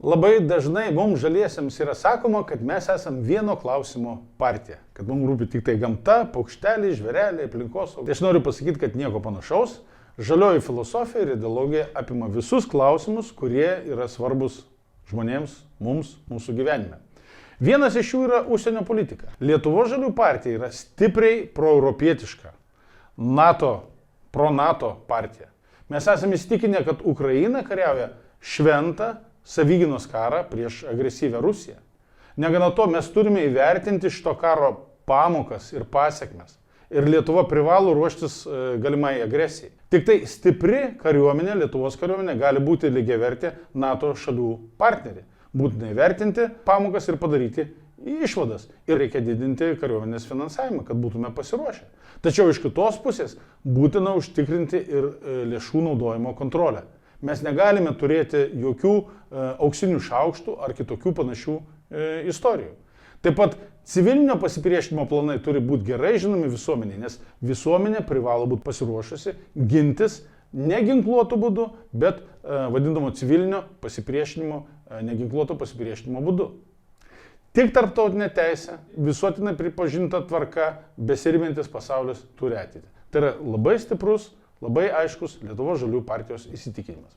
Labai dažnai mums žaliesiems yra sakoma, kad mes esam vieno klausimo partija. Kad mums rūpi tik tai gamta, paukšteliai, žvėreliai, aplinkosauga. Tai aš noriu pasakyti, kad nieko panašaus. Žalioji filosofija ir ideologija apima visus klausimus, kurie yra svarbus žmonėms, mums, mūsų gyvenime. Vienas iš jų yra užsienio politika. Lietuvos žalių partija yra stipriai proeuropietiška. Pro-NATO partija. Mes esame įsitikinę, kad Ukraina kariauja šventą savigynos karą prieš agresyvę Rusiją. Negana to, mes turime įvertinti šito karo pamokas ir pasiekmes. Ir Lietuva privalo ruoštis galimai agresijai. Tik tai stipri kariuomenė, Lietuvos kariuomenė, gali būti lygiavertė NATO šalių partnerė. Būtina įvertinti pamokas ir padaryti išvadas. Ir reikia didinti kariuomenės finansavimą, kad būtume pasiruošę. Tačiau iš kitos pusės būtina užtikrinti ir lėšų naudojimo kontrolę. Mes negalime turėti jokių auksinių šaukštų ar kitokių panašių istorijų. Taip pat civilinio pasipriešinimo planai turi būti gerai žinomi visuomeniai, nes visuomenė privalo būti pasiruošusi gintis neginkluotų būdų, bet vadinamo civilinio pasipriešinimo, neginkluoto pasipriešinimo būdu. Tik tarptautinė teisė, visuotinai pripažinta tvarka, besirimintis pasaulis turi ateitį. Tai yra labai stiprus, labai aiškus Lietuvos žaliųjų partijos įsitikinimas.